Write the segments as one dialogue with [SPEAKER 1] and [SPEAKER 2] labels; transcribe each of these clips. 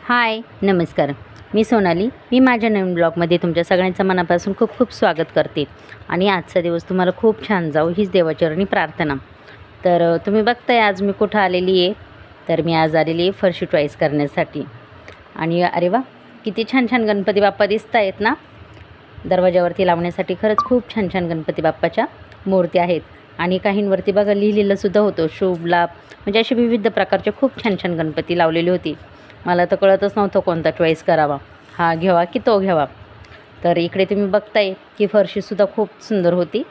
[SPEAKER 1] हाय, नमस्कार. मी सोनाली. मी माझ्या नवीन ब्लॉगमध्ये तुमच्या सगळ्यांचं मनापासून खूप खूप स्वागत करते. आणि आजचा दिवस तुम्हाला खूप छान जाऊ हीच देवाचरणी प्रार्थना. तर तुम्ही बघताय आज मी कुठं आलेली आहे. तर मी आज आलेली आहे फरशी चॉईस करण्यासाठी. आणि अरे वा, किती छान छान गणपती बाप्पा दिसत आहेत ना. दरवाजावरती लावण्यासाठी खरंच खूप छान छान गणपती बाप्पाच्या मूर्ती आहेत. आणि काहींवरती बघा लिहिलेलं सुद्धा होतं शुभ लाभ, म्हणजे असे विविध प्रकारचे खूप छान छान गणपती लावलेली होती. मला तर कळतच नव्हतं कोणता चॉईस करावा, हा घ्यावा की तो घ्यावा. तर इकडे तुम्ही बघताय की फरशीसुद्धा खूप सुंदर होती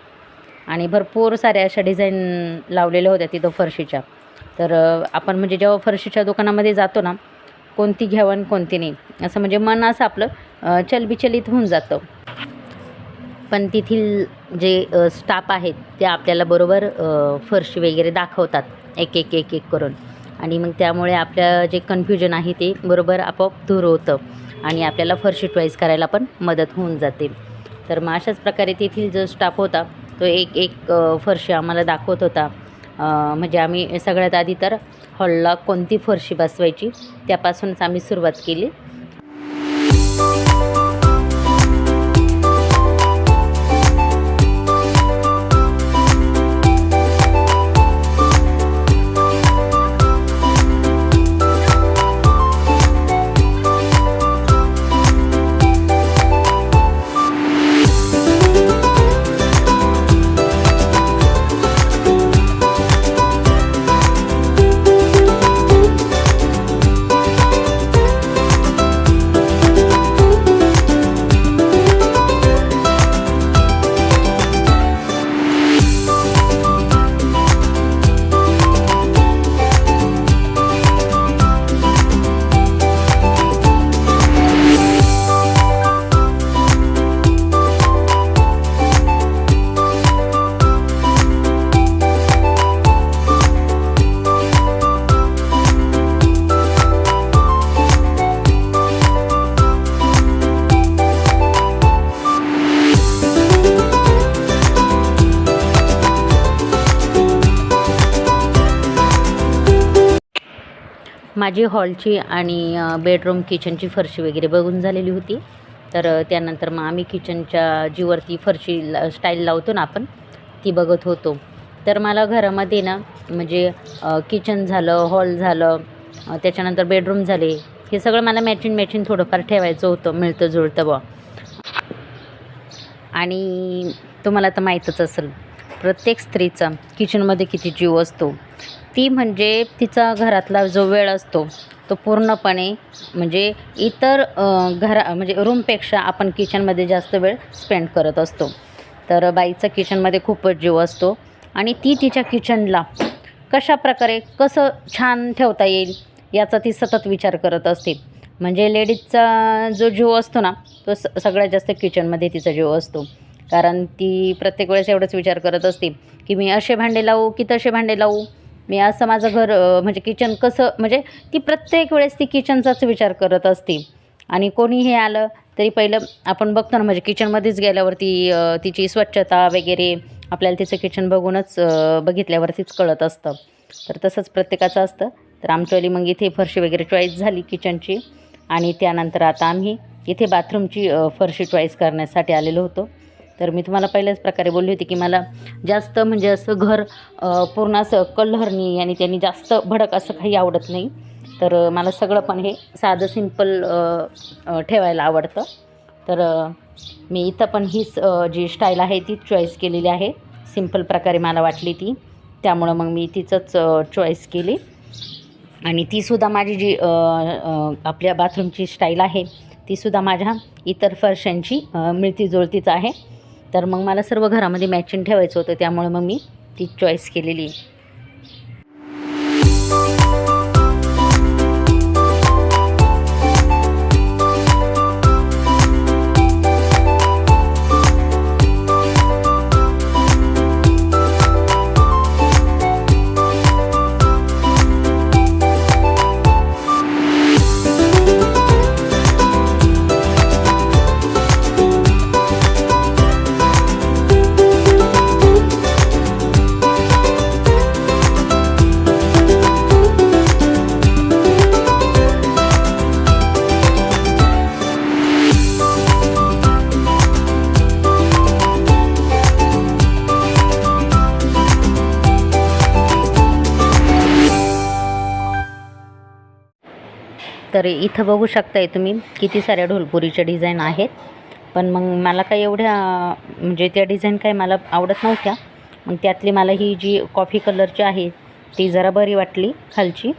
[SPEAKER 1] आणि भरपूर साऱ्या अशा डिझाईन लावलेल्या होत्या तिथं फरशीच्या. तर आपण म्हणजे जेव्हा फरशीच्या दुकानामध्ये जातो ना, कोणती घ्यावं आणि कोणती नाही असं म्हणजे मन असं आपलं चलबिचलित होऊन जातं. पण तेथील जे स्टाफ आहेत ते आपल्याला बरोबर फरशी वगैरे दाखवतात एक एक एक एक करून. आणि मग त्यामुळे आपलं जे कन्फ्युजन आहे ते बरोबर आपोआप दूर होतं आणि आपल्याला फरशी चॉईस करायला पण मदत होऊन जाते. तर मग अशाच प्रकारे तेथील जो स्टाफ होता तो एक एक फरशी आम्हाला दाखवत होता. म्हणजे आम्ही सगळ्यात आधी तर हॉलला कोणती फरशी बसवायची त्यापासूनच आम्ही सुरुवात केली. माझी हॉलची आणि बेडरूम किचनची फरशी वगैरे बघून झालेली होती. तर त्यानंतर मग आम्ही किचनच्या जीवरती फरशी स्टाईल लावतो ना आपण, ती बघत होतो. तर मला घरामध्ये ना म्हणजे किचन झालं, हॉल झालं, त्याच्यानंतर बेडरूम झाले, हे सगळं मला मॅचिंग थोडंफार ठेवायचं होतं, मिळतं जुळतं बुवा. आणि तुम्हाला तर माहीतच असेल प्रत्येक स्त्रीचा किचनमध्ये किती जीव असतो. ती म्हणजे तिचा घरातला जो वेळ असतो तो पूर्णपणे म्हणजे इतर म्हणजे रूमपेक्षा आपण किचनमध्ये जास्त वेळ स्पेंड करत असतो. तर बाईचा किचनमध्ये खूपच जीव असतो आणि ती तिच्या किचनला कशाप्रकारे कसं छान ठेवता येईल याचा ती सतत विचार करत असते. म्हणजे लेडीजचा जो जीव असतो ना तो सगळ्यात जास्त किचनमध्ये तिचा जीव असतो. कारण ती प्रत्येक वेळेस एवढंच विचार करत असते की मी असे भांडे लावू की तसे भांडे लावू, मी असं माझं घर म्हणजे किचन कसं, म्हणजे ती प्रत्येक वेळेस ती किचनचाच विचार करत असते. आणि कोणीही आलं तरी पहिलं आपण बघतो ना, म्हणजे किचनमध्येच गेल्यावरती तिची स्वच्छता वगैरे आपल्याला तिचं किचन बघितल्यावरतीच कळत असतं. तर तसंच प्रत्येकाचं असतं. तर आमच्यावाली मग इथे फरशी वगैरे चॉईस झाली किचनची. आणि त्यानंतर आता आम्ही इथे बाथरूमची फरशी चॉईस करण्यासाठी आलेलो होतो. तर मी तुम्हाला पहिल्याच प्रकारे बोलली होती की मला जास्त म्हणजे असं घर पूर्ण असं कलरनी आणि त्यांनी जास्त भडक असं काही आवडत नाही. तर मला सगळं पण हे साधं सिंपल ठेवायला आवडतं. तर मी इथं पण हीच जी स्टाईल आहे ती चॉईस केलेली आहे. सिंपल प्रकारे मला वाटली ती, त्यामुळं मग मी तिचंच चॉईस केली. आणि तीसुद्धा माझी जी आपल्या बाथरूमची स्टाईल आहे तीसुद्धा माझ्या इतर फरशांची मिळती जुळतीच आहे. तर मग मला सर्व घरामध्ये मॅचिंग ठेवायचं होतं, त्यामुळे मग मी ती चॉईस केलेली. तर इथं बघू शकताय तुम्ही किती साऱ्या ढोलपुरीच्या डिझाईन आहेत. पण मग मला काही एवढ्या म्हणजे त्या डिझाईन काही मला आवडत नव्हत्या. मग त्यातली मला ही जी कॉफी कलरची आहे ती जरा बरी वाटली खालची,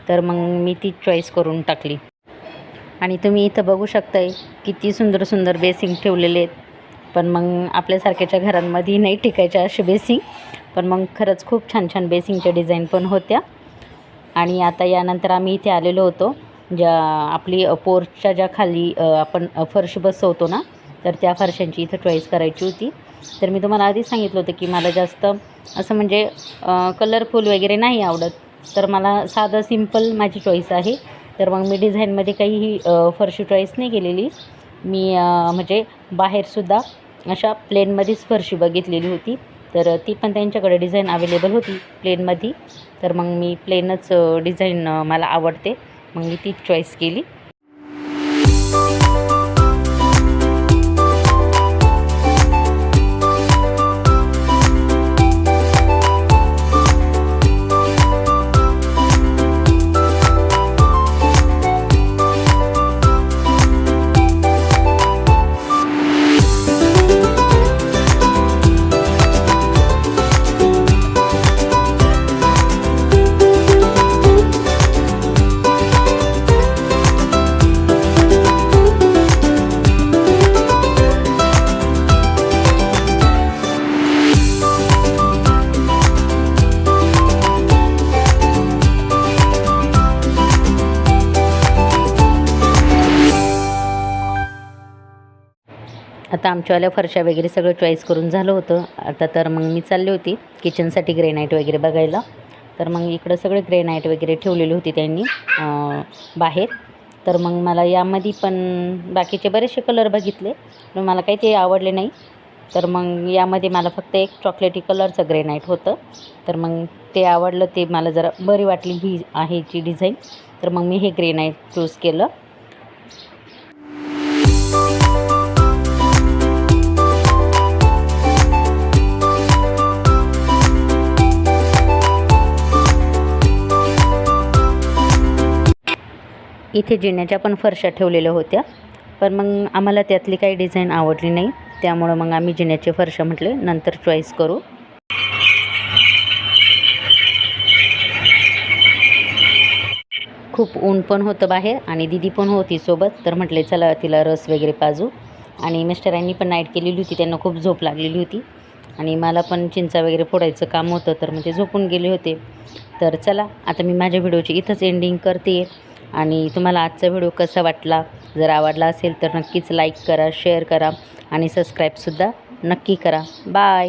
[SPEAKER 1] तर मग मी ती चॉईस करून टाकली. आणि तुम्ही इथं बघू शकताय किती सुंदर सुंदर बेसिंग ठेवलेले आहेत. पण मग आपल्यासारख्याच्या घरांमध्ये नाही टिकायच्या असे बेसिंग, पण मग खरंच खूप छान छान बेसिंगच्या डिझाईन पण होत्या. आणि आता यानंतर आम्ही इथे आलेलो होतो ज्या आपली पोर्चच्या ज्या खाली आपण फरशी बसवतो ना, तर त्या फरशांची इथं चॉईस करायची होती. तर मी तुम्हाला आधीच सांगितलं होतं की मला जास्त असं म्हणजे कलरफुल वगैरे नाही आवडत, तर मला साधं सिंपल माझी चॉईस आहे. तर मग मी डिझाईनमध्ये काहीही फरशी चॉईस नाही केलेली. मी म्हणजे बाहेरसुद्धा अशा प्लेनमध्येच फरशी बघितलेली होती, तर ती पण त्यांच्याकडे डिझाईन अवेलेबल होती प्लेनमध्ये. तर मग मी प्लेनच डिझाईन मला आवडते, मग मी तीच चॉईस केली. आता आमच्यावाल्या फरशा वगैरे सगळं चॉईस करून झालं होतं. आता तर मग मी चालली होती किचनसाठी ग्रेनाईट वगैरे बघायला. तर मग इकडं सगळे ग्रेनाईट वगैरे ठेवलेली होती त्यांनी बाहेर. तर मग मला यामध्ये पण बाकीचे बरेचसे कलर बघितले, पण मला काही ते आवडले नाही. तर मग यामध्ये मला फक्त एक चॉकलेटी कलरचं ग्रेनाईट होतं, तर मग ते आवडलं. ते मला जरा बरी वाटली ही आहे जी डिझाईन, तर मग मी हे ग्रेनाईट चूज केलं. इथे जिन्याच्या पण फरशा ठेवलेल्या होत्या, पण मग आम्हाला त्यातली काही डिझाईन आवडली नाही, त्यामुळं मग आम्ही जिन्याचे फरशा म्हटले नंतर चॉईस करू. खूप ऊन पण होतं बाहेर आणि दीदी पण होती सोबत, तर म्हटले चला तिला रस वगैरे पाजू. आणि मिस्टरांनी पण नाईट केलेली होती, त्यांना खूप झोप लागलेली होती आणि मला पण चिंचा वगैरे फोडायचं काम होतं, तर मग ते झोपून गेले होते. तर चला आता मी माझ्या व्हिडिओची इथंच एंडिंग करते. आणि तुम्हाला आजचा व्हिडिओ कसा वाटला, जर आवडला असेल तर नक्कीच लाईक करा, शेअर करा आणि सबस्क्राईबसुद्धा नक्की करा. बाय.